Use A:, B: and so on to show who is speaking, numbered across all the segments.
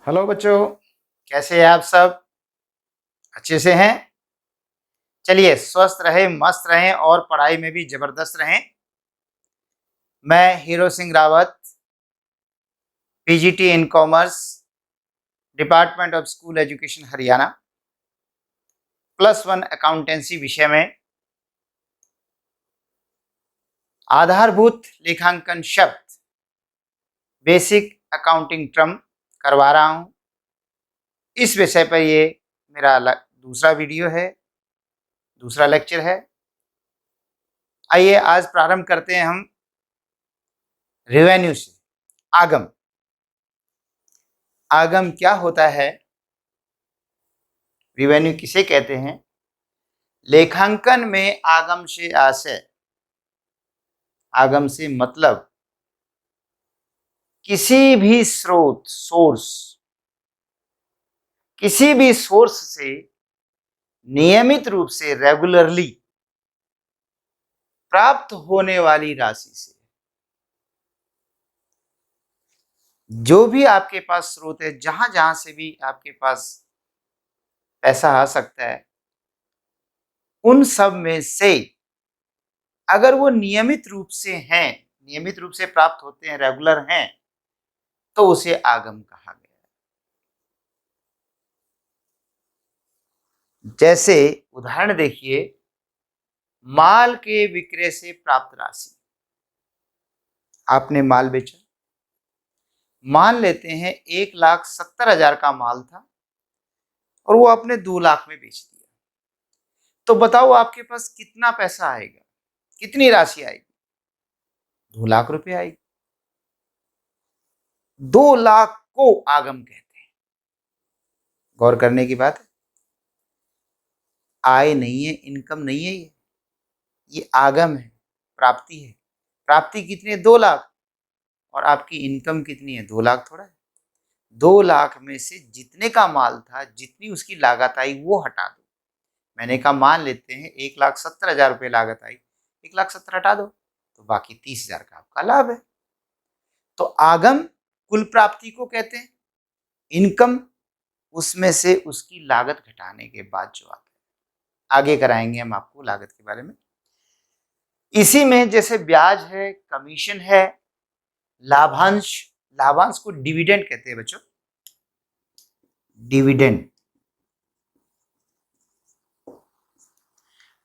A: Hello बच्चों, कैसे हैं आप सब? अच्छे से हैं? चलिए, स्वस्थ रहें, मस्त रहें और पढ़ाई में भी ज़बरदस्त रहें। मैं hero Singh Rawat, PGT in commerce, department of school education Haryana, +1 accountancy विषय में आधारभूत लेखांकन शब्द, बेसिक अकाउंटिंग टर्म करवा रहा हूँ। इस विषय पर ये मेरा दूसरा वीडियो है, दूसरा लेक्चर है। आइए आज प्रारंभ करते हैं हम रेवेन्यू से। आगम। आगम क्या होता है? रेवेन्यू किसे कहते हैं? लेखांकन में आगम से आशय, आगम से मतलब किसी भी स्रोत, किसी भी सोर्स से नियमित रूप से, रेगुलरली प्राप्त होने वाली राशि से। जो भी आपके पास स्रोत है, जहां जहां से भी आपके पास पैसा आ सकता है, उन सब में से अगर वो नियमित रूप से हैं, नियमित रूप से प्राप्त होते हैं, रेगुलर हैं, तो उसे आगम कहा गया। जैसे उदाहरण देखिए, माल के विक्रय से प्राप्त राशि। आपने माल बेचा, मान लेते हैं 1,70,000 का माल था और वो आपने 2 लाख में बेच दिया। तो बताओ आपके पास कितना पैसा आएगा, कितनी राशि आएगी? 2 लाख रुपए आएगी। 2 लाख को आगम कहते हैं। गौर करने की बात है। आय नहीं है, इनकम नहीं है, ये आगम है, प्राप्ति है। प्राप्ति कितनी है? 2 लाख। और आपकी इनकम कितनी है? 2 लाख थोड़ा है। 2 लाख में से जितने का माल था, जितनी उसकी लागत आई, वो हटा दो। मैंने कहा मान लेते हैं 1,70,000 रुपये लागत आई, 1,70,000 हटा दो तो बाकी 30,000 का आपका लाभ है। तो आगम कुल प्राप्ति को कहते हैं। इनकम उसमें से उसकी लागत घटाने के बाद जो आता है। आगे कराएंगे हम आपको लागत के बारे में। इसी में जैसे ब्याज है, कमीशन है, लाभांश, लाभांश को डिविडेंड कहते हैं बच्चों, डिविडेंड,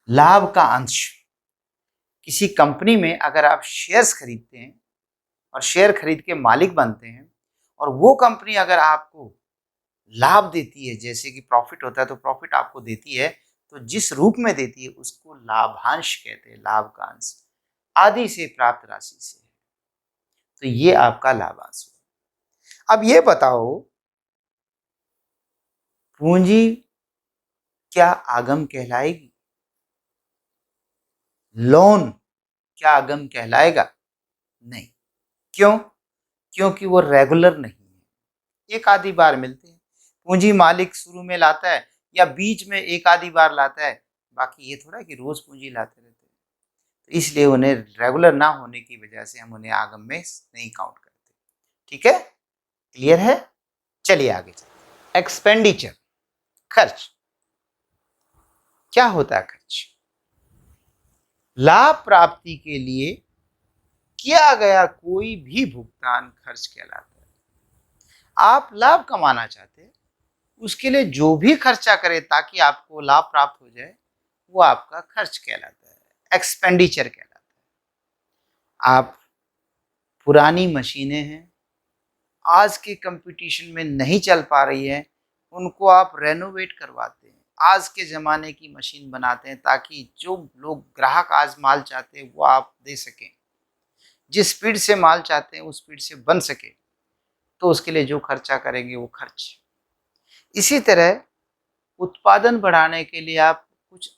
A: लाभ का अंश। किसी कंपनी में अगर आप शेयर्स खरीदते हैं और शेयर खरीद के मालिक बनते हैं, और वो कंपनी अगर आपको लाभ देती है, जैसे कि प्रॉफिट होता है तो प्रॉफिट आपको देती है, तो जिस रूप में देती है उसको लाभांश कहते हैं, लाभ का अंश। आदि से प्राप्त राशि से, तो ये आपका लाभांश हुआ। अब ये बताओ, पूंजी क्या आगम कहलाएगी? लोन क्या आगम कहलाएगा? नहीं। क्यों? क्योंकि वो रेगुलर नहीं है, एक आधी बार मिलते हैं। पूंजी मालिक शुरू में लाता है या बीच में एक आधी बार लाता है, बाकी ये थोड़ा कि रोज पूंजी लाते रहते हैं। तो इसलिए उन्हें रेगुलर ना होने की वजह से हम उन्हें आगम में नहीं काउंट करते। ठीक है, क्लियर है? चलिए आगे चलते। एक्सपेंडिचर, खर्च। क्या होता है खर्च? लाभ प्राप्ति के लिए किया गया कोई भी भुगतान खर्च कहलाता है। आप लाभ कमाना चाहते हैं, उसके लिए जो भी खर्चा करें ताकि आपको लाभ प्राप्त हो जाए, वो आपका खर्च कहलाता है, एक्सपेंडिचर कहलाता है। आप पुरानी मशीनें हैं, आज के कंपटीशन में नहीं चल पा रही है, उनको आप रेनोवेट करवाते हैं, आज के ज़माने की मशीन बनाते हैं ताकि जो लोग ग्राहक आज माल चाहते हैं वो आप दे सकें, जिस स्पीड से माल चाहते हैं उस स्पीड से बन सके, तो उसके लिए जो खर्चा करेंगे वो खर्च। इसी तरह उत्पादन बढ़ाने के लिए आप कुछ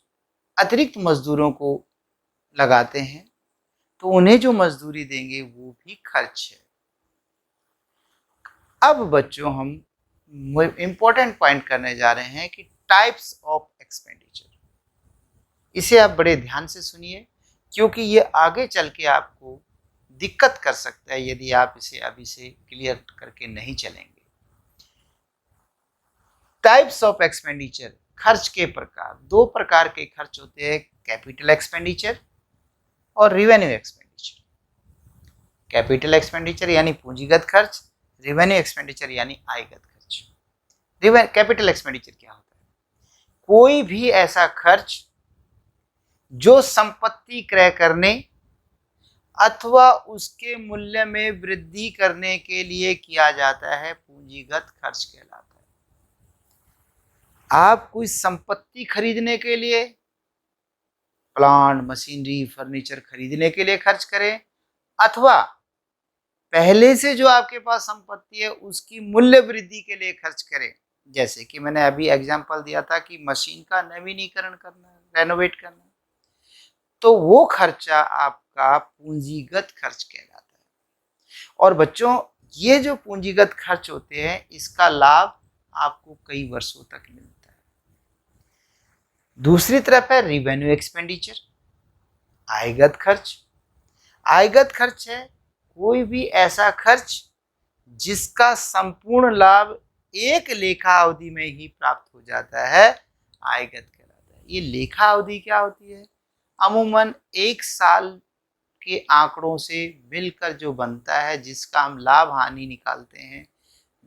A: अतिरिक्त मजदूरों को लगाते हैं, तो उन्हें जो मजदूरी देंगे वो भी खर्च है। अब बच्चों हम इंपॉर्टेंट पॉइंट करने जा रहे हैं कि टाइप्स ऑफ एक्सपेंडिचर। इसे आप बड़े ध्यान से सुनिए, क्योंकि ये आगे चल के आपको दिक्कत कर सकता है यदि आप इसे अभी से क्लियर करके नहीं चलेंगे। टाइप्स ऑफ एक्सपेंडिचर, खर्च के प्रकार, दो प्रकार के खर्च होते हैं, कैपिटल एक्सपेंडिचर और रिवेन्यू एक्सपेंडिचर। कैपिटल एक्सपेंडिचर यानी पूंजीगत खर्च, रिवेन्यू एक्सपेंडिचर यानी आयगत खर्च। कैपिटल एक्सपेंडिचर क्या होता है? कोई भी ऐसा खर्च जो संपत्ति क्रय करने अथवा उसके मूल्य में वृद्धि करने के लिए किया जाता है, पूंजीगत खर्च कहलाता है। आप कोई संपत्ति खरीदने के लिए, प्लांट, मशीनरी, फर्नीचर खरीदने के लिए खर्च करें, अथवा पहले से जो आपके पास संपत्ति है उसकी मूल्य वृद्धि के लिए खर्च करें। जैसे कि मैंने अभी एग्जांपल दिया था कि मशीन का नवीनीकरण करना, रेनोवेट करना, तो वो खर्चा आपका पूंजीगत खर्च कहलाता है। और बच्चों, ये जो पूंजीगत खर्च होते हैं इसका लाभ आपको कई वर्षों तक मिलता है। दूसरी तरफ है रिवेन्यू एक्सपेंडिचर, आयगत खर्च। आयगत खर्च है कोई भी ऐसा खर्च जिसका संपूर्ण लाभ एक लेखा अवधि में ही प्राप्त हो जाता है, आयगत कहलाता है। ये लेखा अवधि क्या होती है? अमूमन एक साल के आंकड़ों से मिलकर जो बनता है, जिसका हम लाभ हानि निकालते हैं,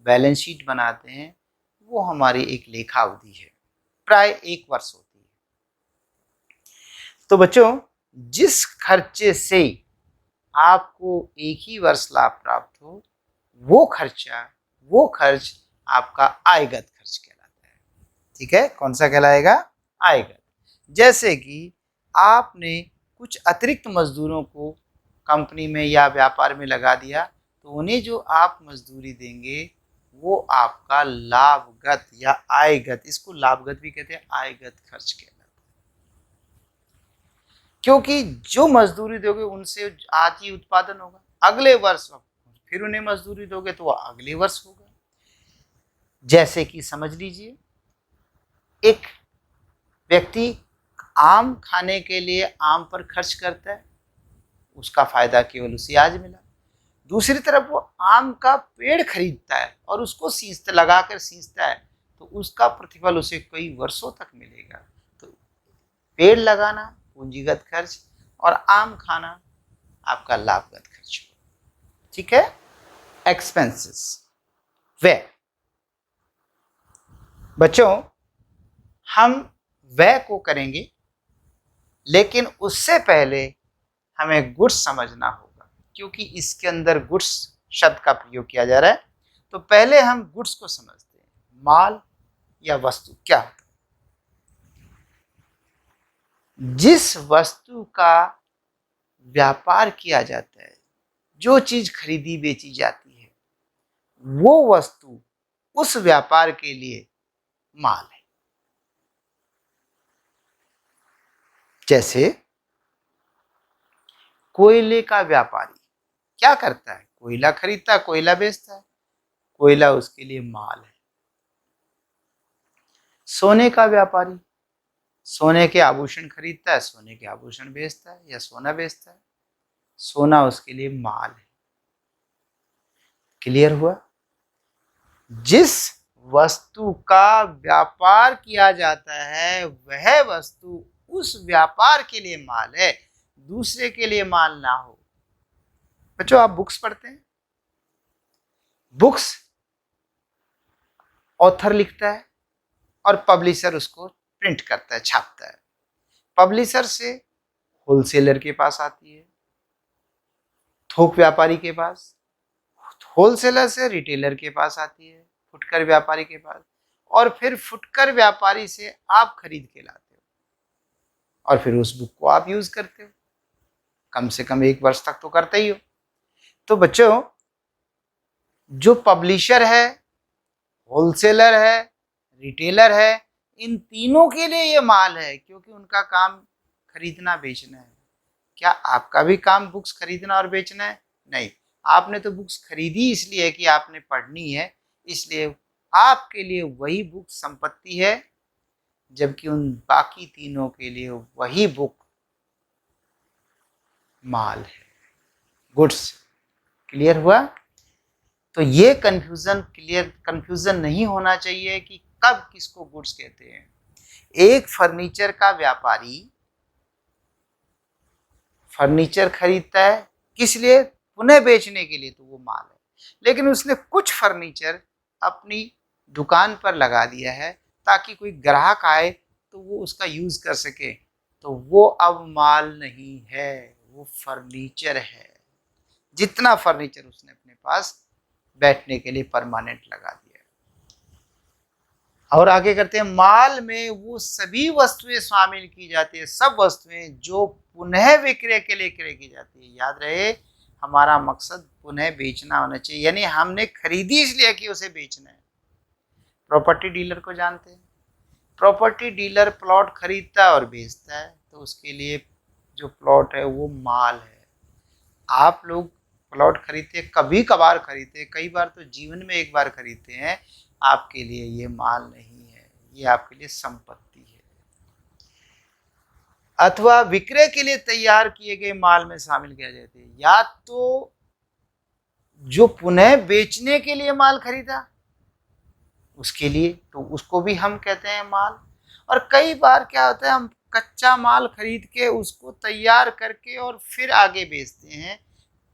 A: बैलेंस शीट बनाते हैं, वो हमारी एक लेखा अवधि है, प्राय एक वर्ष होती है। तो बच्चों, जिस खर्चे से आपको एक ही वर्ष लाभ प्राप्त हो, वो खर्च आपका आयगत खर्च कहलाता है। ठीक है, कौन सा कहलाएगा? आयगत। जैसे कि आपने कुछ अतिरिक्त मजदूरों को कंपनी में या व्यापार में लगा दिया, तो उन्हें जो आप मजदूरी देंगे वो आपका लाभगत या आयगत, इसको लाभगत भी कहते हैं, आयगत खर्च कहलाता है। क्योंकि जो मजदूरी दोगे उनसे आज ही उत्पादन होगा, अगले वर्ष फिर उन्हें मजदूरी दोगे तो वह अगले वर्ष होगा। जैसे कि समझ लीजिए, एक व्यक्ति आम खाने के लिए आम पर खर्च करता है, उसका फायदा केवल उसे आज मिला। दूसरी तरफ वो आम का पेड़ खरीदता है और उसको लगाकर सींचता है, तो उसका प्रतिफल उसे कई वर्षों तक मिलेगा। तो पेड़ लगाना पूंजीगत खर्च और आम खाना आपका लाभगत खर्च होगा। ठीक है, एक्सपेंसेस, व्यय। बच्चों, हम व्यय को करेंगे, लेकिन उससे पहले हमें गुड्स समझना होगा, क्योंकि इसके अंदर गुड्स शब्द का प्रयोग किया जा रहा है। तो पहले हम गुड्स को समझते हैं। माल या वस्तु क्या होता है? जिस वस्तु का व्यापार किया जाता है, जो चीज खरीदी बेची जाती है, वो वस्तु उस व्यापार के लिए माल है। जैसे कोयले का व्यापारी क्या करता है? कोयला खरीदता है, कोयला बेचता है, कोयला उसके लिए माल है। सोने का व्यापारी सोने के आभूषण खरीदता है, सोने के आभूषण बेचता है या सोना बेचता है, सोना उसके लिए माल है। क्लियर हुआ? जिस वस्तु का व्यापार किया जाता है वह वस्तु उस व्यापार के लिए माल है, दूसरे के लिए माल ना हो। बच्चों, आप बुक्स पढ़ते हैं, बुक्स ऑथर लिखता है और पब्लिशर उसको प्रिंट करता है, छापता है। पब्लिशर से होलसेलर के पास आती है, थोक व्यापारी के पास, होलसेलर से रिटेलर के पास आती है, फुटकर व्यापारी के पास, और फिर फुटकर व्यापारी से आप खरीद के लाते हो और फिर उस बुक को आप यूज करते हो, कम से कम एक वर्ष तक तो करते ही हो। तो बच्चों, जो पब्लिशर है, होलसेलर है, रिटेलर है, इन तीनों के लिए ये माल है, क्योंकि उनका काम खरीदना बेचना है। क्या आपका भी काम बुक्स खरीदना और बेचना है? नहीं, आपने तो बुक्स खरीदी इसलिए कि आपने पढ़नी है, इसलिए आपके लिए वही बुक संपत्ति है, जबकि उन बाकी तीनों के लिए वही बुक माल है, गुड्स। क्लियर हुआ? तो ये कंफ्यूजन नहीं होना चाहिए कि कब किसको गुड्स कहते हैं? एक फर्नीचर का व्यापारी फर्नीचर खरीदता है, किस लिए? पुनः बेचने के लिए, तो वो माल है। लेकिन उसने कुछ फर्नीचर अपनी दुकान पर लगा दिया है ताकि कोई ग्राहक आए तो वो उसका यूज कर सके, तो वो अब माल नहीं है, वो फर्नीचर है। जितना फर्नीचर उसने अपने पास बैठने के लिए परमानेंट लगा दिया। और आगे करते हैं, माल में वो सभी वस्तुएं शामिल की जाती है, सब वस्तुएं जो पुनः विक्रय के लिए क्रय की जाती है। याद रहे, हमारा मकसद पुनः बेचना होना चाहिए, यानी हमने खरीदी इसलिए कि उसे बेचना है। प्रॉपर्टी डीलर को जानते हैं, प्रॉपर्टी डीलर प्लॉट खरीदता है और बेचता है, तो उसके लिए जो प्लॉट है वो माल है। आप लोग प्लॉट खरीदते हैं, कभी कभार खरीदते हैं, कई बार तो जीवन में एक बार खरीदते हैं, आपके लिए ये माल नहीं है, ये आपके लिए संपत्ति है। अथवा विक्रय के लिए तैयार किए गए माल में शामिल किया जाते हैं, या तो जो पुनः बेचने के लिए माल खरीदा उसके लिए, तो उसको भी हम कहते हैं माल। और कई बार क्या होता है, हम कच्चा माल खरीद के उसको तैयार करके और फिर आगे बेचते हैं,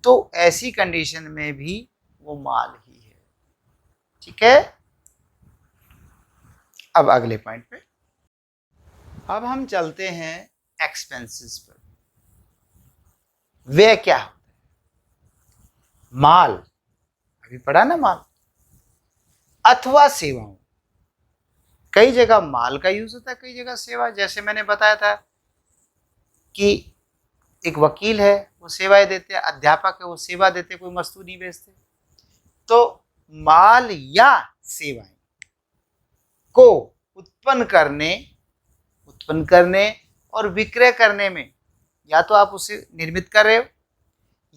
A: तो ऐसी कंडीशन में भी वो माल ही है। ठीक है, अब अगले पॉइंट पे, अब हम चलते हैं एक्सपेंसेस पर। व्यय क्या होता है? माल, अभी पढ़ा ना, माल अथवा सेवाओं। कई जगह माल का यूज होता है, कई जगह सेवा। जैसे मैंने बताया था कि एक वकील है, वो सेवाएं देते हैं, अध्यापक है, वो सेवा देते, कोई वस्तु नहीं बेचते। तो माल या सेवाएं को उत्पन्न करने और विक्रय करने में, या तो आप उसे निर्मित कर रहे हो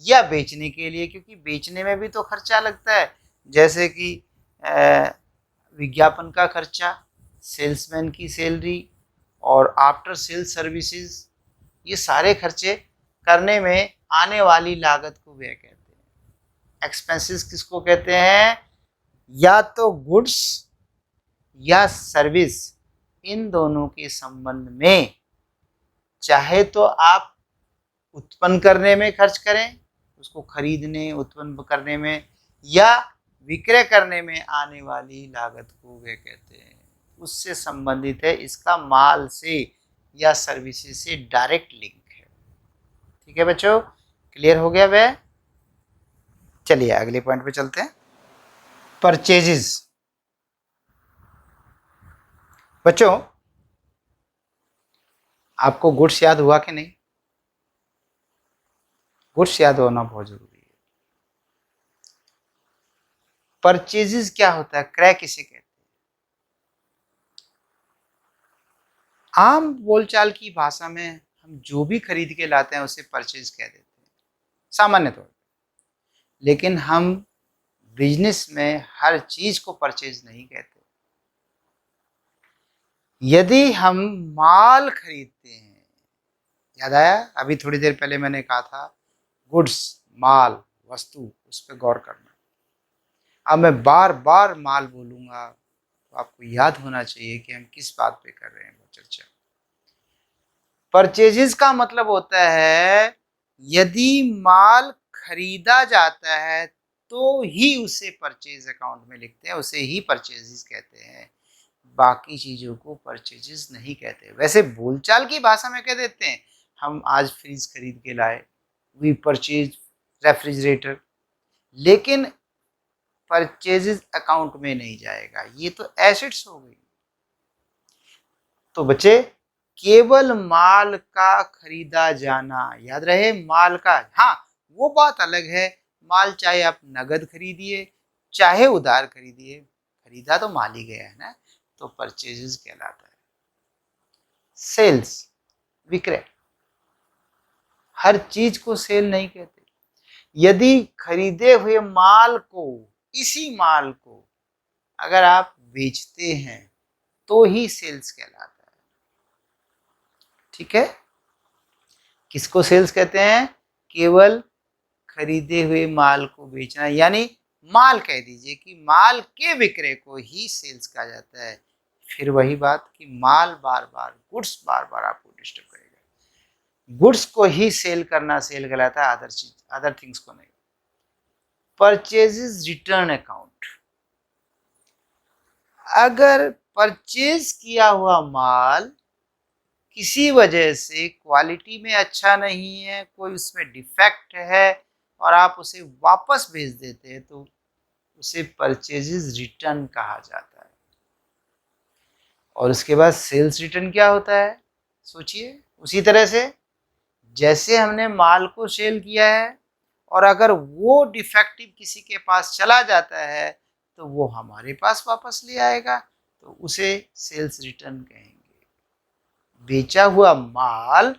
A: या बेचने के लिए, क्योंकि बेचने में भी तो खर्चा लगता है, जैसे कि विज्ञापन का खर्चा, सेल्समैन की सैलरी और आफ्टर सेल्स सर्विसेज, ये सारे खर्चे करने में आने वाली लागत को व्यय कहते हैं। एक्सपेंसेस किसको कहते हैं? या तो गुड्स या सर्विस, इन दोनों के संबंध में चाहे तो आप उत्पन्न करने में खर्च करें, उसको खरीदने उत्पन्न करने में, या विक्रय करने में आने वाली लागत को वे कहते हैं, उससे संबंधित है। इसका माल से या सर्विसेज से डायरेक्ट लिंक है। ठीक है बच्चों, क्लियर हो गया वह? चलिए अगले पॉइंट पे चलते हैं, परचेजेस। बच्चों, आपको गुड्स याद हुआ कि नहीं? गुड्स याद होना बहुत जरूरी है। परचेजेस क्या होता है, क्रय किसे कहते हैं? आम बोलचाल की भाषा में हम जो भी खरीद के लाते हैं उसे परचेज कह देते हैं सामान्य तौर पर, लेकिन हम बिजनेस में हर चीज को परचेज नहीं कहते। यदि हम माल खरीदते हैं, याद आया अभी थोड़ी देर पहले मैंने कहा था, गुड्स, माल, वस्तु, उस पर गौर करना। अब मैं बार बार माल बोलूंगा तो आपको याद होना चाहिए कि हम किस बात पे कर रहे हैं वो चर्चा। परचेजेस का मतलब होता है, यदि माल खरीदा जाता है तो ही उसे परचेज अकाउंट में लिखते हैं, उसे ही परचेजेस कहते हैं, बाकी चीजों को परचेजेस नहीं कहते। वैसे बोलचाल की भाषा में कह देते हैं, हम आज फ्रिज खरीद के लाए, वी परचेज रेफ्रिजरेटर, लेकिन परचेजेस अकाउंट में नहीं जाएगा, ये तो एसेट्स हो गई। तो बच्चे, केवल माल का खरीदा जाना, याद रहे माल का। हाँ, वो बात अलग है, माल चाहे आप नगद खरीदिए चाहे उधार खरीदिए, खरीदा तो माल ही गया है ना, तो परचेजेस कहलाता है। सेल्स, विक्रय, हर चीज को सेल नहीं कहते। यदि खरीदे हुए माल को, इसी माल को अगर आप बेचते हैं तो ही सेल्स कहलाता है। ठीक है, किसको सेल्स कहते हैं? केवल खरीदे हुए माल को बेचना, यानी माल कह दीजिए कि माल के विक्रय को ही सेल्स कहा जाता है। फिर वही बात कि माल बार बार, गुड्स बार बार आपको डिस्टर्ब करेगा। गुड्स को ही सेल करना सेल कहलाता है, अदर थिंग्स को नहीं। परचेजेस रिटर्न अकाउंट, अगर परचेज किया हुआ माल किसी वजह से क्वालिटी में अच्छा नहीं है, कोई उसमें डिफेक्ट है और आप उसे वापस भेज देते हैं, तो उसे परचेजेस रिटर्न कहा जाता है। और उसके बाद सेल्स रिटर्न क्या होता है, सोचिए। उसी तरह से जैसे हमने माल को सेल किया है और अगर वो डिफेक्टिव किसी के पास चला जाता है तो वो हमारे पास वापस ले आएगा, तो उसे सेल्स रिटर्न कहेंगे। बेचा हुआ माल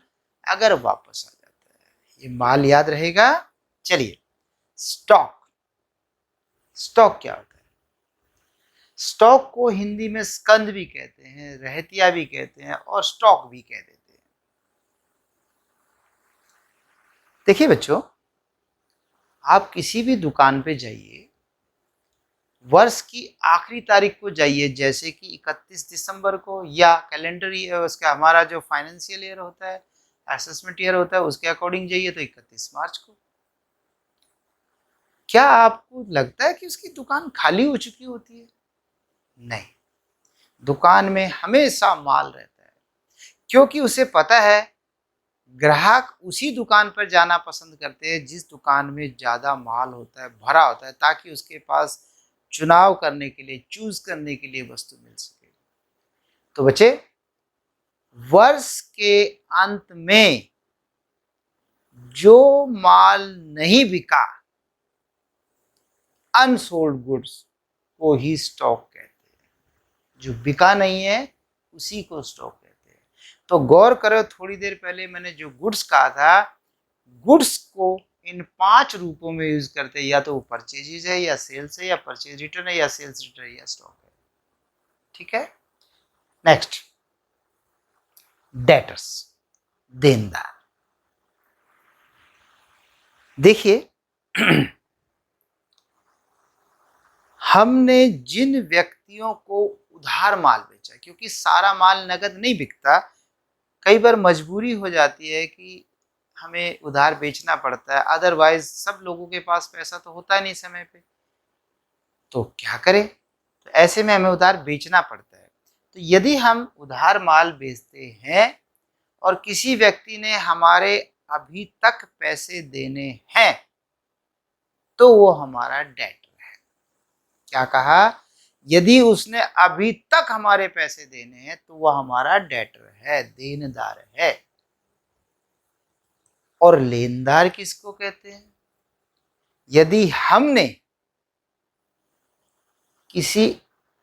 A: अगर वापस आ जाता है, ये माल याद रहेगा। चलिए, स्टॉक, स्टॉक क्या होता है? स्टॉक को हिंदी में स्कंद भी कहते हैं, रहतिया भी कहते हैं और स्टॉक भी कह देते हैं। देखिए बच्चों, आप किसी भी दुकान पे जाइए, वर्ष की आखिरी तारीख को जाइए, जैसे कि 31 दिसंबर को, या कैलेंडर ईयर, उसका हमारा जो फाइनेंशियल ईयर होता है, असेसमेंट ईयर होता है, उसके अकॉर्डिंग जाइए तो 31 मार्च को। क्या आपको लगता है कि उसकी दुकान खाली हो चुकी होती है? नहीं, दुकान में हमेशा माल रहता है, क्योंकि उसे पता है ग्राहक उसी दुकान पर जाना पसंद करते हैं जिस दुकान में ज़्यादा माल होता है, भरा होता है, ताकि उसके पास चुनाव करने के लिए, चूज करने के लिए वस्तु मिल सके। तो बच्चे, वर्ष के अंत में जो माल नहीं बिका, अनसोल्ड गुड्स को ही स्टॉक कहते हैं। जो बिका नहीं है उसी को स्टॉक कहते हैं। तो गौर करो, थोड़ी देर पहले मैंने जो गुड्स कहा था, गुड्स को इन 5 रूपों में यूज करते हैं, या तो वो परचेजेज है, या सेल्स है, या परचेज रिटर्न है, या सेल्स रिटर्न, या स्टॉक है। ठीक है, नेक्स्ट, डेटर्स, देनदार। देखिए, हमने जिन व्यक्तियों को उधार माल बेचा, क्योंकि सारा माल नगद नहीं बिकता, कई बार मजबूरी हो जाती है कि हमें उधार बेचना पड़ता है, अदरवाइज सब लोगों के पास पैसा तो होता नहीं समय पे, तो क्या करें? तो ऐसे में हमें उधार बेचना पड़ता है। तो यदि हम उधार माल बेचते हैं और किसी व्यक्ति ने हमारे अभी तक पैसे देने हैं, तो वो हमारा डेटर है। क्या कहा? यदि उसने अभी तक हमारे पैसे देने हैं तो वह हमारा डेटर है, देनदार है। और लेनदार किसको कहते हैं? यदि हमने किसी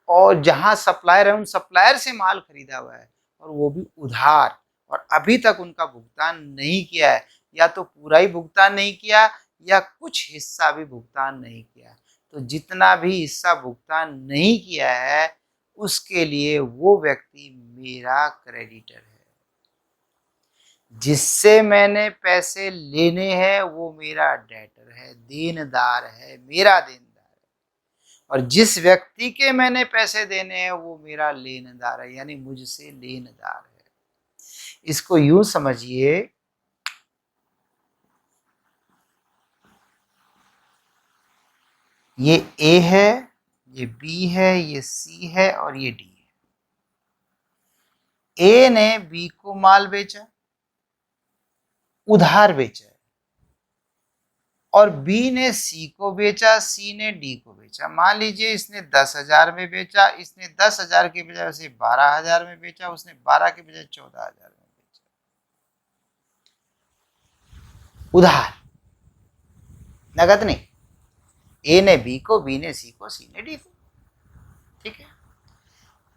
A: और जहां सप्लायर है, उन सप्लायर से माल खरीदा हुआ है और वो भी उधार, और अभी तक उनका भुगतान नहीं किया है, या तो पूरा ही भुगतान नहीं किया या कुछ हिस्सा भी भुगतान नहीं किया, तो जितना भी हिस्सा भुगतान नहीं किया है उसके लिए वो व्यक्ति मेरा क्रेडिटर है। जिससे मैंने पैसे लेने हैं वो मेरा डेटर है, देनदार है, मेरा देनदार है। और जिस व्यक्ति के मैंने पैसे देने हैं वो मेरा लेनदार है, यानी मुझसे लेनदार है। इसको यूं समझिए, ये ए है, ये बी है, ये सी है और ये डी है। ए ने बी को माल बेचा, उधार बेचा, और बी ने सी को बेचा, सी ने डी को बेचा। मान लीजिए इसने 10,000 में बेचा, इसने 10,000 के बजाय उसे 12,000 में बेचा, उसने 12 के बजाय 14,000 में बेचा। उधार, नगद नहीं। ए ने बी को, बी ने सी को, सी ने डी को। ठीक है,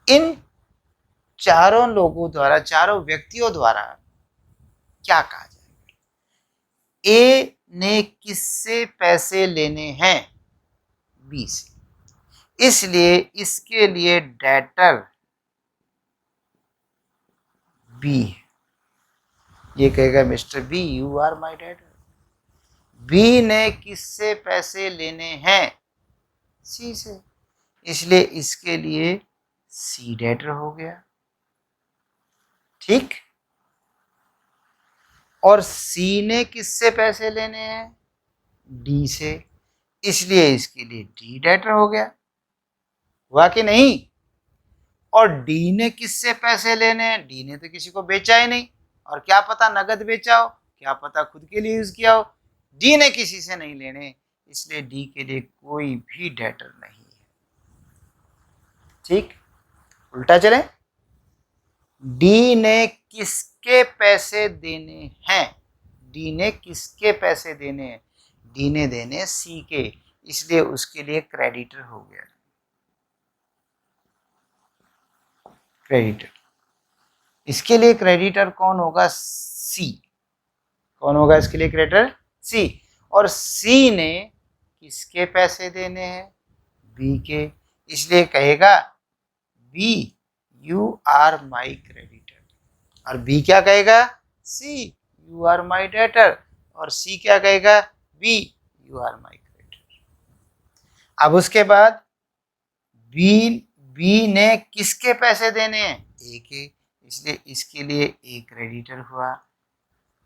A: इन चारों लोगों द्वारा, चारों व्यक्तियों द्वारा क्या कहा जाएगा? ए ने किससे पैसे लेने हैं? बी से। इसलिए इसके लिए डेटर बी है। ये कहेगा mister B, you are my debtor. B ने किससे पैसे लेने हैं? सी से। इसलिए इसके लिए सी डेटर हो गया, ठीक। और सी ने किससे पैसे लेने हैं? डी से, इसलिए इसके लिए डी डेटर हो गया, हुआ कि नहीं? और डी ने किससे पैसे लेने हैं? डी ने तो किसी को बेचा ही नहीं, और क्या पता नगद बेचा हो, क्या पता खुद के लिए यूज किया हो। डी ने किसी से नहीं लेने, इसलिए डी के लिए कोई भी डेटर नहीं है, ठीक। उल्टा चले, डी ने किसके पैसे देने हैं? डी ने किसके पैसे देने हैं? डी ने देने सी के, इसलिए उसके लिए क्रेडिटर हो गया, क्रेडिटर। इसके लिए क्रेडिटर कौन होगा? सी। कौन होगा इसके लिए क्रेडिटर? सी। और सी ने किसके पैसे देने हैं? बी के, इसलिए कहेगा B you are my creditor. और बी क्या कहेगा? C you are my debtor. और सी क्या कहेगा? B you are my creditor. अब उसके बाद बी ने किसके पैसे देने हैं? ए के, इसलिए इसके लिए ए क्रेडिटर हुआ।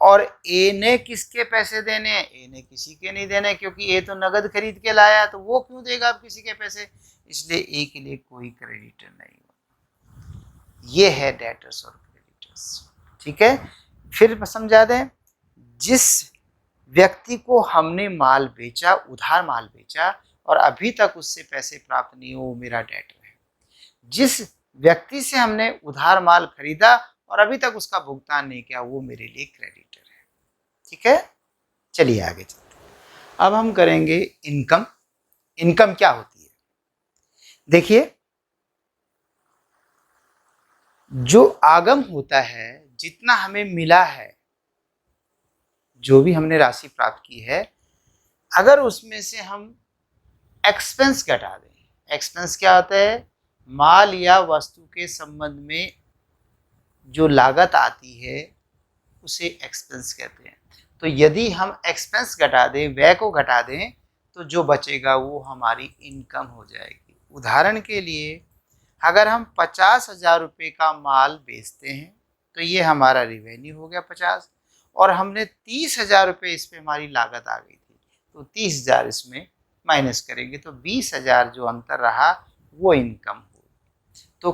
A: और ए ने किसके पैसे देने हैं? ए ने किसी के नहीं देने, क्योंकि ए तो नगद खरीद के लाया, तो वो क्यों देगा अब किसी के पैसे, इसलिए ए के लिए कोई क्रेडिटर नहीं हुआ। ये है डेटर्स और क्रेडिटर्स, ठीक है। फिर समझा दें, जिस व्यक्ति को हमने माल बेचा, उधार माल बेचा, और अभी तक उससे पैसे प्राप्त नहीं हो, वो मेरा डेटर है। जिस व्यक्ति से हमने उधार माल खरीदा और अभी तक उसका भुगतान नहीं किया, वो मेरे लिए क्रेडिटर है, ठीक है। चलिए आगे चलते हैं। अब हम करेंगे इनकम। इनकम क्या होती है? देखिए, जो आगम होता है, जितना हमें मिला है, जो भी हमने राशि प्राप्त की है, अगर उसमें से हम एक्सपेंस घटा दें। एक्सपेंस क्या होता है? माल या वस्तु के संबंध में जो लागत आती है उसे एक्सपेंस कहते हैं। तो यदि हम एक्सपेंस घटा दें, व्यय को घटा दें, तो जो बचेगा वो हमारी इनकम हो जाएगी। उदाहरण के लिए, अगर हम 50,000 रुपये का माल बेचते हैं तो ये हमारा रिवेन्यू हो गया 50, और हमने 30,000 रुपये इस पर हमारी लागत आ गई थी, तो 30,000 इसमें माइनस करेंगे, तो 20,000 जो अंतर रहा वो इनकम हुई। तो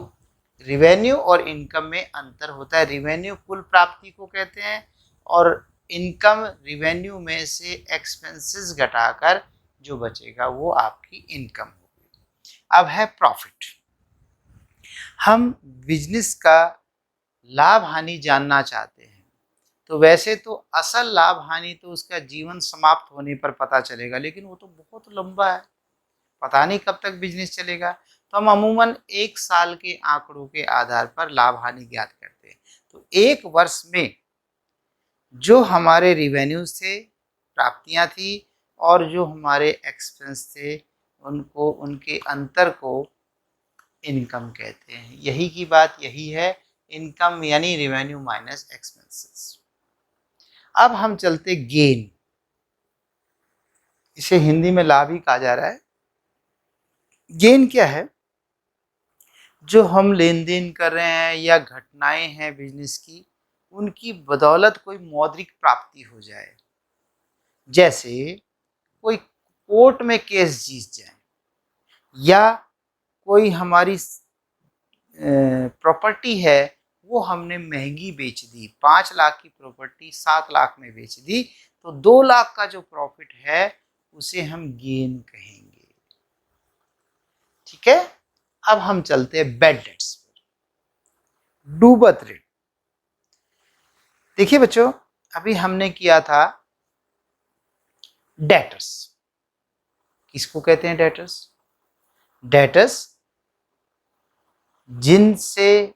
A: रिवेन्यू और इनकम में अंतर होता है। रिवेन्यू कुल प्राप्ति को कहते हैं, और इनकम रिवेन्यू में से एक्सपेंसेस घटाकर जो बचेगा वो आपकी इनकम होगी। अब है प्रॉफिट। हम बिजनेस का लाभ हानि जानना चाहते हैं, तो वैसे तो असल लाभ हानि तो उसका जीवन समाप्त होने पर पता चलेगा, लेकिन वो तो बहुत लंबा है, पता नहीं कब तक बिजनेस चलेगा। तो हम अमूमन 1 साल के आंकड़ों के आधार पर लाभ हानि ज्ञात करते हैं। तो 1 वर्ष में जो हमारे रिवेन्यूज थे, प्राप्तियां थी, और जो हमारे एक्सपेंस थे, उनको, उनके अंतर को इनकम कहते हैं। यही की बात यही है, इनकम यानी रिवेन्यू माइनस एक्सपेंसेस। अब हम चलते गेन। इसे हिंदी में लाभ ही कहा जा रहा है। गेन क्या है? जो हम लेन देन कर रहे हैं या घटनाएं हैं बिजनेस की, उनकी बदौलत कोई मौद्रिक प्राप्ति हो जाए। जैसे कोई कोर्ट में केस जीत जाए, या कोई हमारी प्रॉपर्टी है वो हमने महंगी बेच दी, 5 लाख की प्रॉपर्टी 7 लाख में बेच दी, तो 2 लाख का जो प्रॉफिट है उसे हम गेन कहेंगे, ठीक है। अब हम चलते हैं बैड डेट्स पर। डूबत ऋण। देखिए बच्चों, अभी हमने किया था डेटर्स। किसको कहते हैं डेटर्स? डेटर्स जिनसे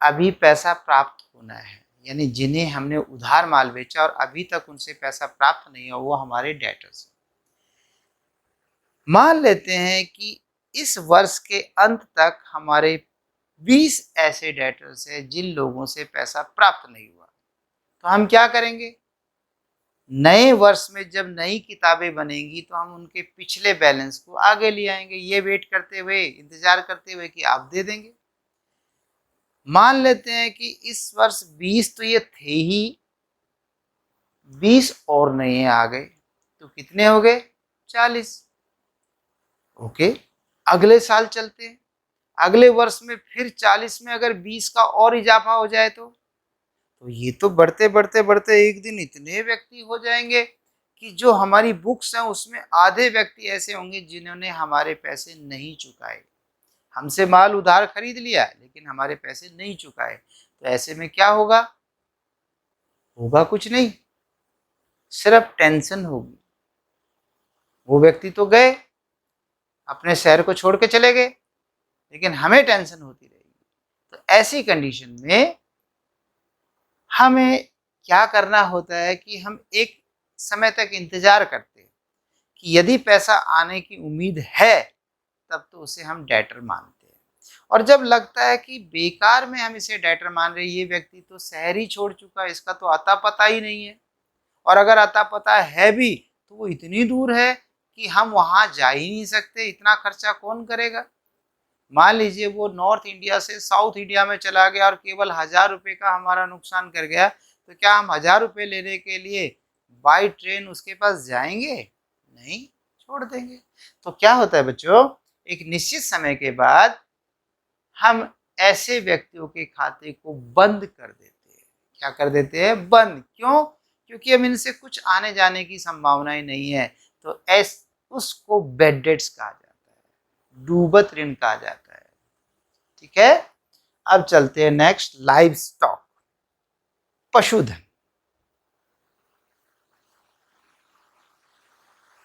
A: अभी पैसा प्राप्त होना है, यानी जिन्हें हमने उधार माल बेचा और अभी तक उनसे पैसा प्राप्त नहीं हुआ, वो हमारे डेटर्स हैं। मान लेते हैं कि इस वर्ष के अंत तक हमारे 20 ऐसे डेटर्स हैं जिन लोगों से पैसा प्राप्त नहीं हुआ, तो हम क्या करेंगे? नए वर्ष में जब नई किताबें बनेंगी तो हम उनके पिछले बैलेंस को आगे ले आएंगे, ये वेट करते हुए, इंतजार करते हुए कि आप दे देंगे। मान लेते हैं कि इस वर्ष 20 तो ये थे ही, 20 और नए आ गए तो कितने हो गए? 40। ओके, अगले साल चलते हैं, अगले वर्ष में फिर 40 में अगर 20 का और इजाफा हो जाए तो ये तो बढ़ते बढ़ते बढ़ते एक दिन इतने व्यक्ति हो जाएंगे कि जो हमारी बुक्स हैं उसमें आधे व्यक्ति ऐसे होंगे जिन्होंने हमारे पैसे नहीं चुकाए। हमसे माल उधार खरीद लिया लेकिन हमारे पैसे नहीं चुकाए, तो ऐसे में क्या होगा? होगा कुछ नहीं, सिर्फ टेंशन होगी। वो व्यक्ति तो गए, अपने शहर को छोड़ के चले गए, लेकिन हमें टेंशन होती रहेगी। तो ऐसी कंडीशन में हमें क्या करना होता है कि हम एक समय तक इंतजार करते हैं कि यदि पैसा आने की उम्मीद है तब तो उसे हम डेटर मानते हैं, और जब लगता है कि बेकार में हम इसे डेटर मान रहे, ये व्यक्ति तो शहर ही छोड़ चुका, इसका तो अता पता ही नहीं है, और अगर अता पता है भी तो वो इतनी दूर है कि हम वहाँ जा ही नहीं सकते, इतना खर्चा कौन करेगा। मान लीजिए वो नॉर्थ इंडिया से साउथ इंडिया में चला गया और केवल 1000 रुपये का हमारा नुकसान कर गया, तो क्या हम 1000 रुपये लेने के लिए बाई ट्रेन उसके पास जाएंगे? नहीं, छोड़ देंगे। तो क्या होता है बच्चों, एक निश्चित समय के बाद हम ऐसे व्यक्तियों के खाते को बंद कर देते हैं। क्या कर देते हैं? बंद। क्यों? क्योंकि अब इनसे कुछ आने जाने की संभावनाएं नहीं है, तो उसको बेड डेट्स कहा जाता है, डूबत ऋण कहा जाता है। ठीक है, अब चलते हैं नेक्स्ट, लाइव स्टॉक, पशुधन।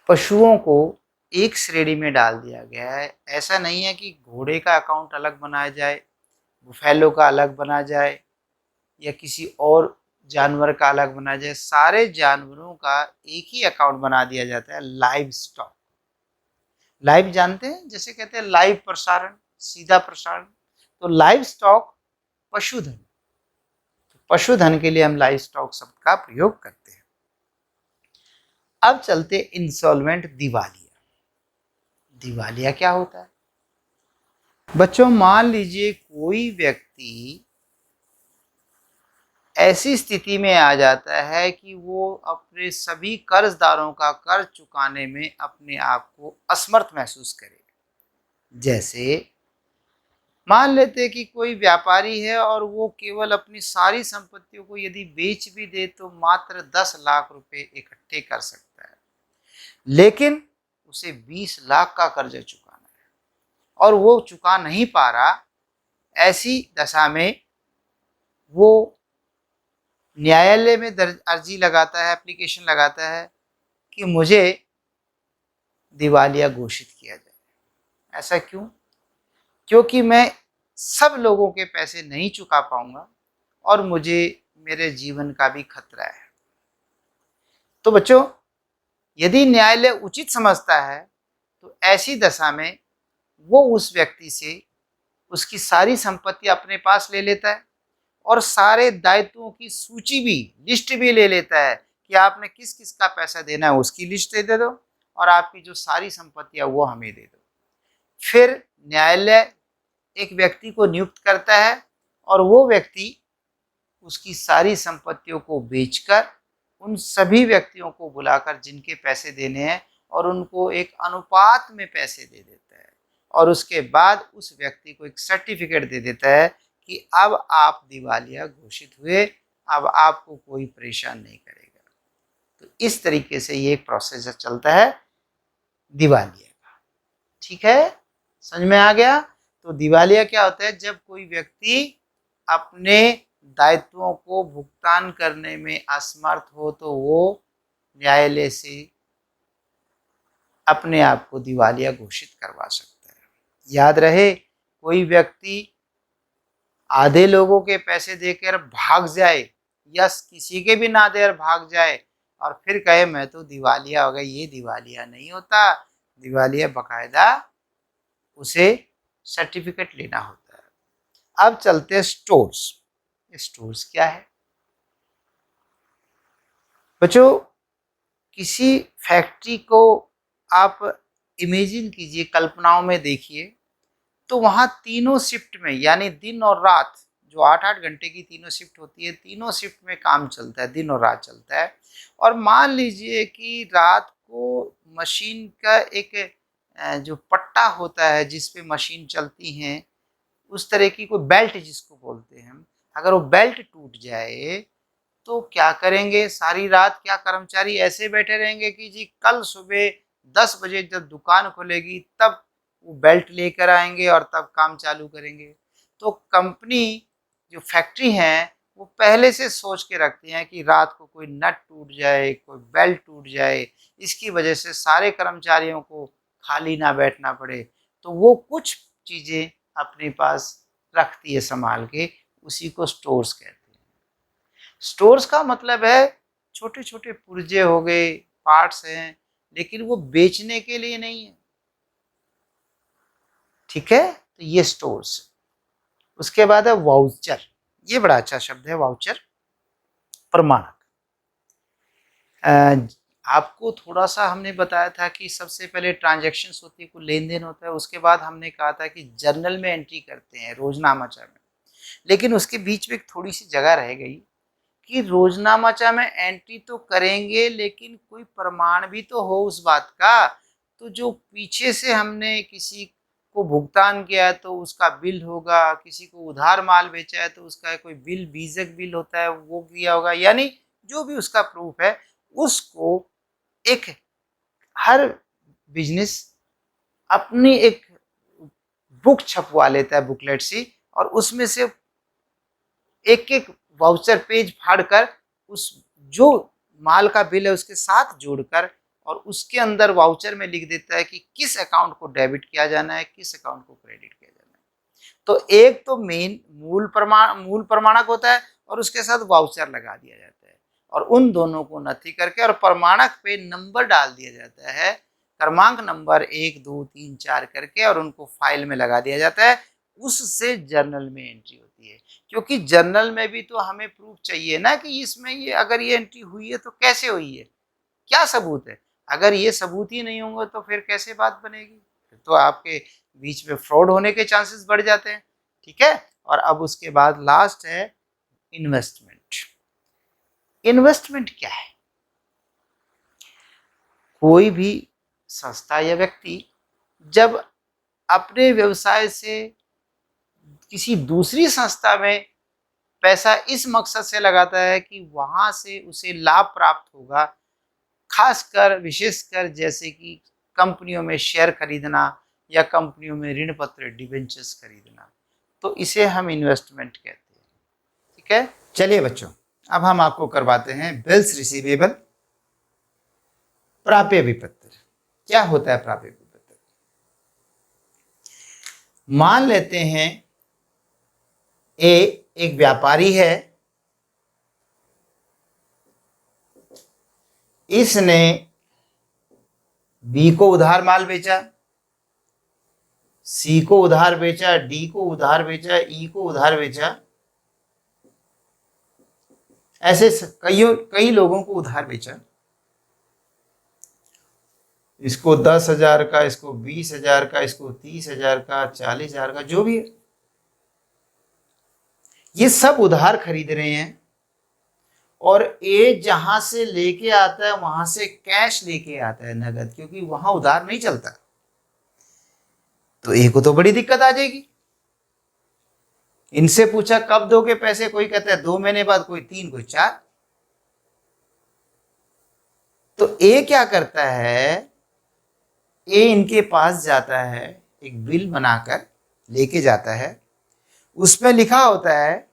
A: पशुओं को एक श्रेणी में डाल दिया गया है। ऐसा नहीं है कि घोड़े का अकाउंट अलग बनाया जाए, बुफेलो का अलग बना जाए, या किसी और जानवर का अलग बनाया जाए। सारे जानवरों का एक ही अकाउंट बना दिया जाता है, लाइव स्टॉक। लाइव जानते हैं, जैसे कहते हैं लाइव प्रसारण, सीधा प्रसारण। तो लाइव स्टॉक पशुधन, तो पशुधन के लिए हम लाइव स्टॉक शब्द का प्रयोग करते हैं। अब चलते इंसॉल्वेंट, दिवालिया। दिवालिया क्या होता है बच्चों? मान लीजिए कोई व्यक्ति ऐसी स्थिति में आ जाता है कि वो अपने सभी कर्जदारों का कर्ज चुकाने में अपने आप को असमर्थ महसूस करे। जैसे मान लेते कि कोई व्यापारी है और वो केवल अपनी सारी संपत्तियों को यदि बेच भी दे तो मात्र 10 लाख रुपए इकट्ठे कर सकता है, लेकिन उसे 20 लाख का कर्ज चुकाना है और वो चुका नहीं पा रहा। ऐसी दशा में वो न्यायालय में अर्जी लगाता है, एप्लीकेशन लगाता है कि मुझे दिवालिया घोषित किया जाए। ऐसा क्यों? क्योंकि मैं सब लोगों के पैसे नहीं चुका पाऊंगा और मुझे मेरे जीवन का भी खतरा है। तो बच्चों, यदि न्यायालय उचित समझता है तो ऐसी दशा में वो उस व्यक्ति से उसकी सारी संपत्ति अपने पास ले लेता है और सारे दायित्वों की सूची भी, लिस्ट भी ले लेता है कि आपने किस किस का पैसा देना है, उसकी लिस्ट दे दो और आपकी जो सारी संपत्तियां वो हमें दे दो। फिर न्यायालय एक व्यक्ति को नियुक्त करता है और वो व्यक्ति उसकी सारी संपत्तियों को बेचकर उन सभी व्यक्तियों को बुलाकर जिनके पैसे देने हैं और उनको एक अनुपात में पैसे दे देता है, और उसके बाद उस व्यक्ति को एक सर्टिफिकेट दे देता है कि अब आप दिवालिया घोषित हुए, अब आपको कोई परेशान नहीं करेगा। तो इस तरीके से ये एक प्रोसेस चलता है दिवालिया का। ठीक है, समझ में आ गया? तो दिवालिया क्या होता है? जब कोई व्यक्ति अपने दायित्वों को भुगतान करने में असमर्थ हो तो वो न्यायालय से अपने आप को दिवालिया घोषित करवा सकता है। याद रहे, कोई व्यक्ति आधे लोगों के पैसे देकर भाग जाए या किसी के भी ना देकर भाग जाए और फिर कहे मैं तो दिवालिया हो गया, ये दिवालिया नहीं होता। दिवालिया बकायदा उसे सर्टिफिकेट लेना होता है। अब चलते हैं स्टोर्स। स्टोर्स क्या है बच्चों? किसी फैक्ट्री को आप इमेजिन कीजिए, कल्पनाओं में देखिए, तो वहाँ तीनों शिफ्ट में यानी दिन और रात, जो 8-8 घंटे की तीनों शिफ्ट होती है, तीनों शिफ्ट में काम चलता है, दिन और रात चलता है। और मान लीजिए कि रात को मशीन का एक जो पट्टा होता है जिस पे मशीन चलती हैं, उस तरह की कोई बेल्ट जिसको बोलते हैं हम, अगर वो बेल्ट टूट जाए तो क्या करेंगे? सारी रात क्या कर्मचारी ऐसे बैठे रहेंगे कि जी कल सुबह 10 बजे जब दुकान खुलेगी तब वो बेल्ट लेकर आएंगे और तब काम चालू करेंगे? तो कंपनी जो फैक्ट्री है वो पहले से सोच के रखती हैं कि रात को कोई नट टूट जाए, कोई बेल्ट टूट जाए, इसकी वजह से सारे कर्मचारियों को खाली ना बैठना पड़े, तो वो कुछ चीज़ें अपने पास रखती है संभाल के, उसी को स्टोर्स कहते हैं। स्टोर्स का मतलब है छोटे छोटे पुर्जे हो गए, पार्ट्स हैं, लेकिन वो बेचने के लिए नहीं है, ठीक है? तो ये स्टोर्स। उसके बाद है वाउचर, ये बड़ा अच्छा शब्द है वाउचर, प्रमाणक। आपको थोड़ा सा हमने बताया था कि सबसे पहले ट्रांजैक्शंस होती है, कोई लेन देन होता है, उसके बाद हमने कहा था कि जर्नल में एंट्री करते हैं, रोजनामाचा में। लेकिन उसके बीच में एक थोड़ी सी जगह रह गई कि रोजनामाचा में एंट्री तो करेंगे, लेकिन कोई प्रमाण भी तो हो उस बात का। तो जो पीछे से हमने किसी को भुगतान किया है तो उसका बिल होगा, किसी को उधार माल बेचा है तो उसका कोई बिल, बीजक बिल होता है, वो किया होगा, यानी जो भी उसका प्रूफ है उसको एक हर बिजनेस अपनी एक बुक छपवा लेता है, बुकलेट सी, और उसमें से एक एक वाउचर पेज फाड़कर उस जो माल का बिल है उसके साथ जोड़कर और उसके अंदर वाउचर में लिख देता है कि किस अकाउंट को डेबिट किया जाना है, किस अकाउंट को क्रेडिट किया जाना है। तो एक तो मेन मूल प्रमाणक होता है और उसके साथ वाउचर लगा दिया जाता है और उन दोनों को नथी करके और प्रमाणक पे नंबर डाल दिया जाता है, क्रमांक नंबर 1 2 3 4 करके, और उनको फाइल में लगा दिया जाता है। उससे जर्नल में एंट्री होती है, क्योंकि जर्नल में भी तो हमें प्रूफ चाहिए ना कि इसमें ये अगर ये एंट्री हुई है तो कैसे हुई है, क्या सबूत है। अगर ये सबूत ही नहीं होंगे तो फिर कैसे बात बनेगी, फिर तो आपके बीच में फ्रॉड होने के चांसेस बढ़ जाते हैं, ठीक है। और अब उसके बाद लास्ट है इन्वेस्टमेंट। इन्वेस्टमेंट क्या है? कोई भी संस्था या व्यक्ति जब अपने व्यवसाय से किसी दूसरी संस्था में पैसा इस मकसद से लगाता है कि वहां से उसे लाभ प्राप्त होगा, खासकर विशेषकर जैसे कि कंपनियों में शेयर खरीदना या कंपनियों में ऋण पत्र डिबेंचर्स खरीदना, तो इसे हम इन्वेस्टमेंट कहते हैं, ठीक है। चलिए बच्चों, अब हम आपको करवाते हैं बिल्स रिसीवेबल, प्राप्य विपत्र। क्या होता है प्राप्य विपत्र? मान लेते हैं ए एक व्यापारी है, इसने बी को उधार माल बेचा, सी को उधार बेचा, डी को उधार बेचा, ई को उधार बेचा, ऐसे कई लोगों को उधार बेचा। इसको 10,000 का, इसको 20,000 का, इसको 30,000 का, 40,000 का, जो भी है, ये सब उधार खरीद रहे हैं। और ए जहां से लेके आता है वहां से कैश लेके आता है, नगद, क्योंकि वहां उधार नहीं चलता। तो ए को तो बड़ी दिक्कत आ जाएगी। इनसे पूछा कब दोगे पैसे, कोई कहता है 2 महीने बाद, कोई 3, कोई 4। तो ए क्या करता है, ए इनके पास जाता है, एक बिल बनाकर लेके जाता है, उसमें लिखा होता है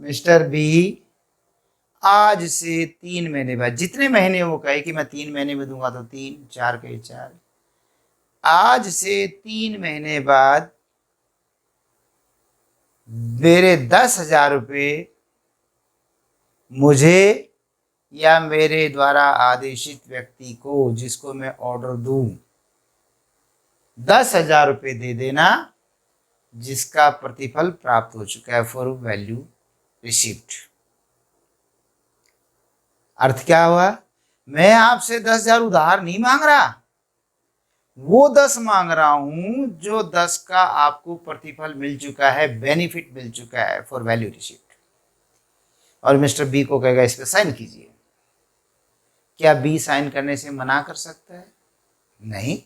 A: मिस्टर बी आज से 3 महीने बाद, जितने महीने वो कहे कि मैं 3 महीने में दूंगा, तो 3, 4 के 4, आज से 3 महीने बाद मेरे 10,000 रुपये मुझे या मेरे द्वारा आदेशित व्यक्ति को, जिसको मैं ऑर्डर दूं, 10,000 रुपये दे देना, जिसका प्रतिफल प्राप्त हो चुका है, फॉर वैल्यू रिसीव्ड। अर्थ क्या हुआ? मैं आपसे 10,000 उधार नहीं मांग रहा, वो 10 मांग रहा हूं जो 10 का आपको प्रतिफल मिल चुका है, बेनिफिट मिल चुका है फॉर वैल्यू रिसीव्ड। और मिस्टर बी को कहेगा इस पे साइन कीजिए। क्या बी साइन करने से मना कर सकता है? नहीं।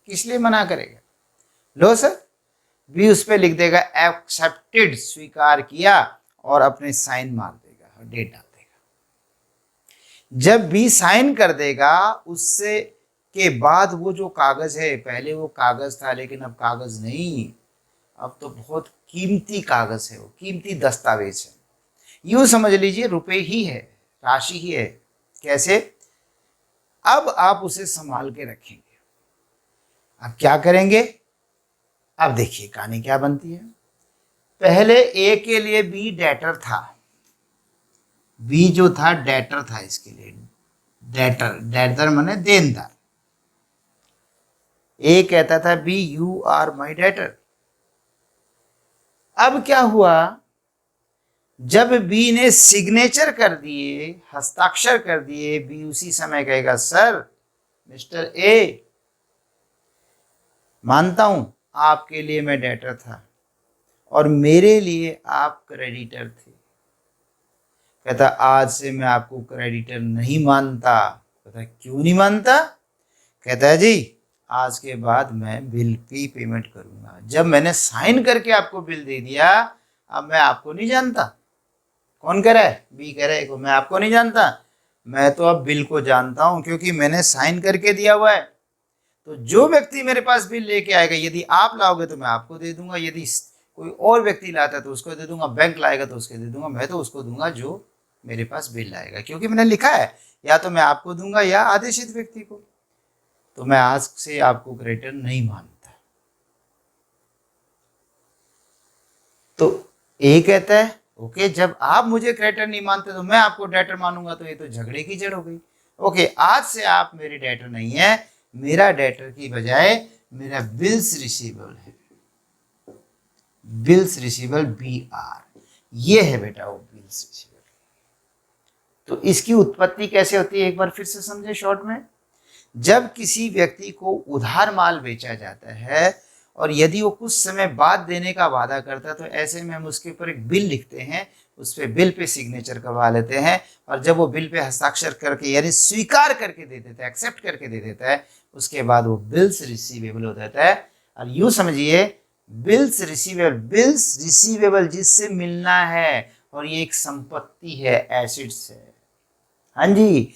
A: किस लिए मना करेगा? लो सर, बी उस पर लिख देगा एक्सेप्टेड, स्वीकार किया, और अपने साइन मार देगा और डेट डाल देगा। जब बी साइन कर देगा उससे के बाद वो जो कागज है, पहले वो कागज था लेकिन अब कागज नहीं, अब तो बहुत कीमती कागज है, वो कीमती दस्तावेज है। यूं समझ लीजिए रुपए ही है, राशि ही है। कैसे? अब आप उसे संभाल के रखेंगे। अब क्या करेंगे? अब देखिए कहानी क्या बनती है। पहले ए के लिए बी डेटर था, बी जो था डेटर था इसके लिए, डेटर, डेटर माने देनदार। ए कहता था B you are my debtor. अब क्या हुआ, जब बी ने सिग्नेचर कर दिए, हस्ताक्षर कर दिए, बी उसी समय कहेगा सर, मिस्टर ए, मानता हूं आपके लिए मैं डेटर था और मेरे लिए आप क्रेडिटर थे। कहता आज से मैं आपको क्रेडिटर नहीं मानता। कहता क्यों नहीं मानता? कहता है जी आज के बाद मैं बिल की पेमेंट करूंगा। जब मैंने साइन करके आपको बिल दे दिया, अब मैं आपको नहीं जानता। कौन कह रहा है? बी कह रहा है को मैं आपको नहीं जानता, मैं तो अब बिल को जानता हूं क्योंकि मैंने साइन करके दिया हुआ है। तो जो व्यक्ति मेरे पास बिल लेके आएगा, यदि आप लाओगे तो मैं आपको दे दूंगा, यदि कोई और व्यक्ति लाता है तो उसको दे दूंगा, बैंक लाएगा तो उसको दे दूंगा, मैं तो उसको दूंगा जो मेरे पास बिल लाएगा, क्योंकि मैंने लिखा है या तो मैं आपको दूंगा या आदेशित व्यक्ति को। तो मैं आज से आपको क्रेडिटर नहीं मानता। तो ए कहता है ओके, जब आप मुझे क्रेडिटर नहीं मानते तो मैं आपको डेटर मानूंगा, तो ये तो झगड़े की जड़ हो गई। ओके, आज से आप मेरे डेटर नहीं है, मेरा डेटर की बजाय मेरा बिल्स रिसीवेबल है, बिल्स रिसीवेबल बी आर, ये है बेटा वो बिल्स रिसीवेबल। तो इसकी उत्पत्ति कैसे होती है एक बार फिर से समझे शॉर्ट में। जब किसी व्यक्ति को उधार माल बेचा जाता है और यदि वो कुछ समय बाद देने का वादा करता है, तो ऐसे में हम उसके ऊपर एक बिल लिखते हैं, उस पर बिल पे सिग्नेचर करवा लेते हैं, और जब वो बिल पे हस्ताक्षर करके यानी स्वीकार करके दे देता है, एक्सेप्ट करके दे देता है, उसके बाद वो बिल्स रिसीवेबल हो जाता है। और यूँ समझिए बिल्स रिसीवेबल, बिल्स रिसीवेबल जिससे मिलना है, और ये एक संपत्ति है, एसिड्स है। हाँ जी,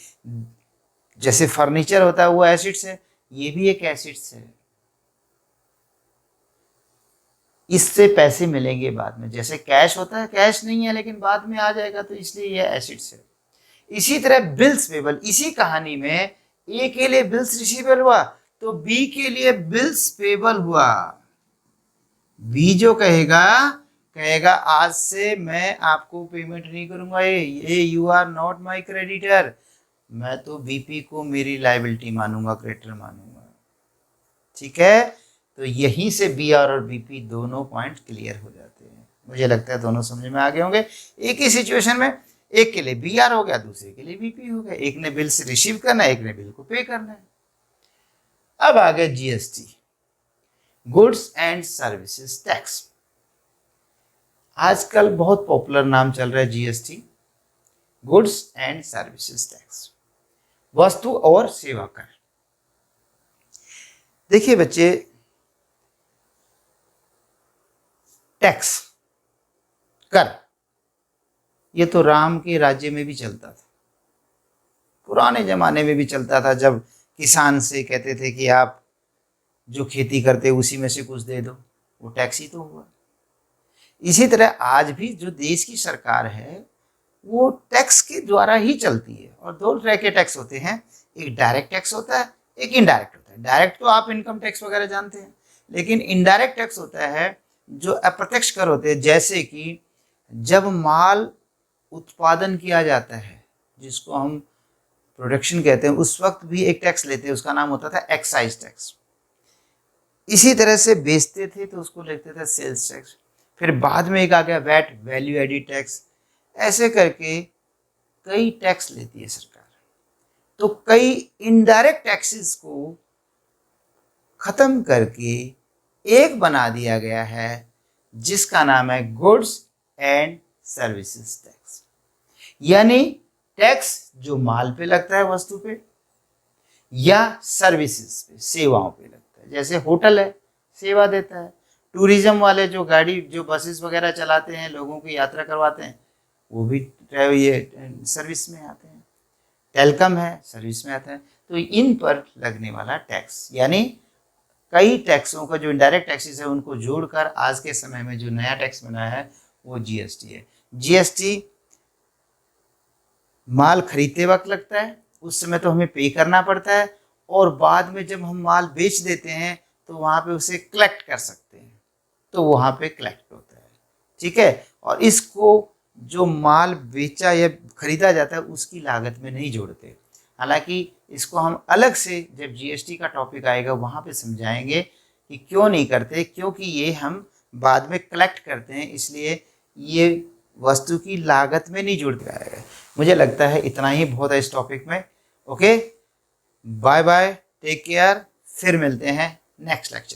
A: जैसे फर्नीचर होता है वो एसिड्स है, ये भी एक एसिड्स है। इससे पैसे मिलेंगे बाद में, जैसे कैश होता है, कैश नहीं है लेकिन बाद में आ जाएगा, तो इसलिए ये एसिड्स है। इसी तरह बिल्स पेबल, इसी कहानी में ए के लिए बिल्स रिसीवेबल हुआ तो बी के लिए बिल्स पेबल हुआ। बी जो कहेगा आज से मैं आपको पेमेंट नहीं करूंगा, ये you are not my creditor, मैं तो बीपी को मेरी लाइबिलिटी मानूंगा, क्रेडिटर मानूंगा। ठीक है, तो यहीं से बी आर और बीपी दोनों पॉइंट क्लियर हो जाते हैं। मुझे लगता है दोनों समझ में आ गए होंगे। एक ही सिचुएशन में एक के लिए बी आर हो गया, दूसरे के लिए बीपी हो गया, एक ने बिल से रिसीव करना है, एक ने बिल को पे करना है। अब आ गया GST, goods and services tax. आजकल बहुत पॉपुलर नाम चल रहा है GST, goods and services tax, वस्तु और सेवा कर। देखिए बच्चे, टैक्स, कर, ये तो राम के राज्य में भी चलता था, पुराने जमाने में भी चलता था, जब किसान से कहते थे कि आप जो खेती करते उसी में से कुछ दे दो, वो टैक्स ही तो हुआ। इसी तरह आज भी जो देश की सरकार है वो टैक्स के द्वारा ही चलती है, और दो तरह के टैक्स होते हैं, एक डायरेक्ट टैक्स होता है, एक इनडायरेक्ट होता है। डायरेक्ट तो आप इनकम टैक्स वगैरह जानते हैं, लेकिन इनडायरेक्ट टैक्स होता है जो अप्रत्यक्ष कर होते हैं, जैसे कि जब माल उत्पादन किया जाता है, जिसको हम प्रोडक्शन कहते हैं, उस वक्त भी एक टैक्स लेते हैं, उसका नाम होता था एक्साइज टैक्स। इसी तरह से बेचते थे तो उसको लेते थे सेल्स टैक्स। फिर बाद में एक आ गया वैट, वैल्यू एडिड टैक्स। ऐसे करके कई टैक्स लेती है सरकार। तो कई इनडायरेक्ट टैक्सेस को खत्म करके एक बना दिया गया है जिसका नाम है गुड्स एंड सर्विसेज टैक्स। यानी टैक्स जो माल पे लगता है, वस्तु पे, या सर्विसेज पे, सेवाओं पे लगता है। जैसे होटल है, सेवा देता है। टूरिज्म वाले जो गाड़ी, जो बसेस वगैरह चलाते हैं, लोगों की यात्रा करवाते हैं, वो भी ये सर्विस में आते हैं। टेलकम है, सर्विस में आता है। तो इन पर लगने वाला टैक्स, यानी कई टैक्सों का जो इनडायरेक्ट टैक्सेस है उनको जोड़कर आज के समय में जो नया टैक्स बना है वो जीएसटी है। जीएसटी माल खरीदते वक्त लगता है, उस समय तो हमें पे करना पड़ता है, और बाद में जब हम माल बेच देते हैं तो वहाँ पे उसे कलेक्ट कर सकते हैं, तो वहाँ पे कलेक्ट होता है। ठीक है, और इसको जो माल बेचा या खरीदा जाता है उसकी लागत में नहीं जोड़ते। हालांकि इसको हम अलग से जब जीएसटी का टॉपिक आएगा वहाँ पे समझाएंगे कि क्यों नहीं करते, क्योंकि ये हम बाद में कलेक्ट करते हैं, इसलिए ये वस्तु की लागत में नहीं जुड़ता है। मुझे लगता है इतना ही बहुत है इस टॉपिक में। Okay, bye bye, take care, फिर मिलते हैं नेक्स्ट लेक्चर।